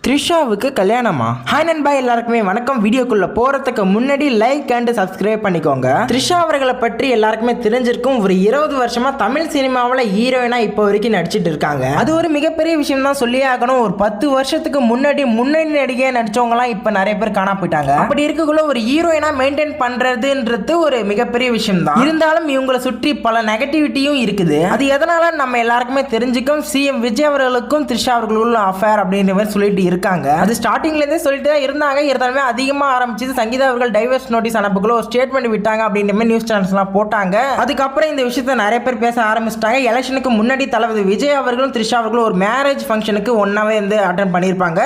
த்ரிஷாவுக்கு கல்யாணமா? ஹாய் நண்பா, எல்லாருக்குமே வணக்கம். வீடியோக்குள்ள போறதுக்கு முன்னாடி லைக் அண்ட் சப்ஸ்கிரைப் பண்ணிக்கோங்க. த்ரிஷா அவர்களை பற்றி எல்லாருக்குமே தெரிஞ்சிருக்கும். ஒரு 20 வருஷமா தமிழ் சினிமாவில் ஹீரோயினா இப்போ வரைக்கும் நடிச்சிட்டு இருக்காங்க. அது ஒரு மிகப்பெரிய விஷயம் தான் சொல்லியே ஆகணும். ஒரு 10 வருஷத்துக்கு முன்னாடி முன்னணி நடிகை நடிச்சவங்கலாம் இப்போ நிறைய பேர் காணா போயிட்டாங்க. அப்படி இருக்கக்குள்ள ஒரு ஹீரோயினா மெயின்டைன் பண்றதுன்றது ஒரு மிகப்பெரிய விஷயம் தான். இருந்தாலும் இவங்களை சுற்றி பல நெகட்டிவிட்டியும் இருக்குது. அது எதனால நம்ம எல்லாருக்குமே தெரிஞ்சுக்கும். சிஎம் விஜய் அவர்களுக்கும் த்ரிஷா அவர்களும் அஃபேர் அப்படின்ற மாதிரி சொல்லிட்டு இருக்காங்க. அது ஸ்டார்டிங்ல இருந்தே சொல்லிட்டு தான் இருந்தாங்க. இருந்தாலுமே அதிகமா ஆரம்பிச்சது சங்கீதா அவர்கள் டைவர்ஸ் நோட்டீஸ் அனுப்புக்குள்ள ஒரு ஸ்டேட்மெண்ட் விட்டாங்க அப்படின்ற மாதிரி நியூஸ் சேனல்ஸ்லாம் போட்டாங்க. அதுக்கப்புறம் இந்த விஷயத்தை நிறைய பேர் பேச ஆரம்பிச்சிட்டாங்க. எலெக்ஷனுக்கு முன்னாடி தளபதி விஜய் அவர்களும் த்ரிஷா அவர்களும் ஒரு மேரேஜ் ஃபங்க்ஷனுக்கு ஒன்னாவே வந்து அட்டென்ட் பண்ணியிருப்பாங்க.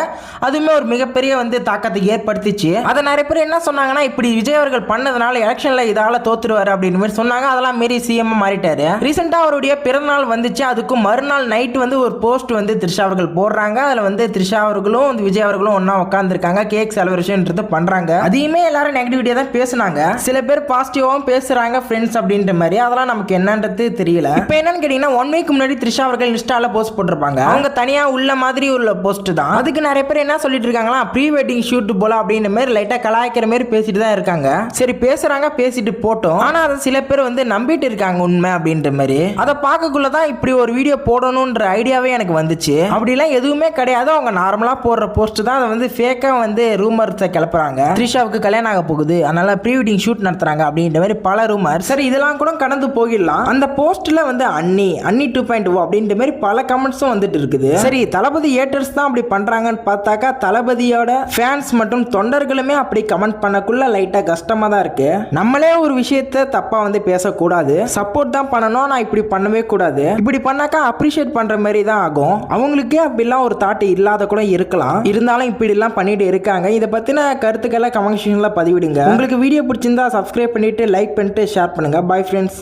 அதுவுமே ஒரு மிகப்பெரிய வந்து தாக்கத்தை ஏற்படுத்திச்சு. அதை நிறைய பேர் என்ன சொன்னாங்கன்னா, இப்படி விஜய் அவர்கள் பண்ணதுனால எலெக்ஷன்ல இதால தோத்துருவாரு அப்படின்னு மாதிரி சொன்னாங்க. அதெல்லாம் மீறி சிஎம் மாறிட்டாரு. ரீசெண்டா அவருடைய பிறந்தநாள் வந்துச்சு. அதுக்கு மறுநாள் நைட் வந்து ஒரு போஸ்ட் வந்து த்ரிஷா அவர்கள் போடுறாங்க. அதுல வந்து த்ரிஷா அவர்களும் விஜய் அவர்களும் ஒன்னா உட்கார்ந்துருக்காங்க. கேக் செலிப்ரேஷன் பண்றாங்க. அதையுமே எல்லாரும் நெகட்டிவிட்டியா தான் பேசுனாங்க. சில பேர் பாசிட்டிவாவும் பேசுறாங்க ஃப்ரெண்ட்ஸ் அப்படின்ற மாதிரி. அதெல்லாம் நமக்கு என்னன்றது தெரியல. இப்போ என்னன்னு கேட்டீங்கன்னா, 1 வீக் முன்னாடி த்ரிஷா அவர்கள் இன்ஸ்டால போஸ்ட் போட்டிருப்பாங்க. அவங்க தனியா உள்ள மாதிரி உள்ள போஸ்ட் தான். அதுக்கு நிறைய பேர் என்ன சொல்லிட்டு இருக்காங்களா, ப்ரீ வெட்டிங் ஷூட் போல அப்படின்ற மாதிரி லைட்டா கலாய்க்கிற மாதிரி பேசிட்டு தான் இருக்காங்க. சரி, பேசுறாங்க, பேசிட்டு போட்டோம். ஆனா அதை சில பேர் வந்து நம்பிட்டு இருக்காங்க உண்மை அப்படின்ற மாதிரி. அதை பார்க்கக்குள்ளதான் இப்படி ஒரு வீடியோ போடணும்ன்ற ஐடியாவே எனக்கு வந்துச்சு. அப்படிலாம் எதுவுமே கிடையாது. அவங்க நார்மலா போடுற போஸ்ட் தான். அதை வந்து ஃபேக்கா வந்து ரூமர்ஸை கிளப்புறாங்க. த்ரிஷாவுக்கு கல்யாணம் ஆக போகுது, அதனால ப்ரீ வெட்டிங் ஷூட் நடத்துறாங்க அப்படின்ற மாதிரி பல ரூமர். சரி, இதெல்லாம் கூட கடந்து போயிடலாம். அந்த போஸ்ட்ல வந்து அண்ணி 2.0 அப்படின்ற மாதிரி பல கமெண்ட்ஸும் வந்துட்டு இருக்குது. சரி, தளபதி ஏட்டர்ஸ் தான் அப்படி பண்றாங்கன்னு பார்த்தாக்கா, தளபதியோட ஃபேன்ஸ் மற்றும் தொண்டர்களுமே அப்படி கமெண்ட் பண்ணக்குள்ள லைட்டா கஷ்டமா தான் இருக்கு. நம்மளே ஒரு விஷயத்தை தப்பா வந்து பேசக்கூடாது, சப்போர்ட் தான் பண்ணணும். நான் இப்படி பண்ணவே கூடாது. இப்படி பண்ணாக்கா அப்ரிஷியேட் பண்ற மாதிரி தான் ஆகும். அவங்களுக்கே அப்படிலாம் ஒரு தாட் இல்லாத கூட இருக்கலாம். இருந்தாலும் இப்படி எல்லாம் பண்ணிட்டு இருக்காங்க. இதை பத்தின கருத்துக்களை கமெண்ட் செக்ஷன்ல பதிவிடுங்க. உங்களுக்கு வீடியோ பிடிச்சிருந்தா சப்ஸ்கிரைப் பண்ணிட்டு லைக் பண்ணிட்டு ஷேர் பண்ணுங்க. Bye friends.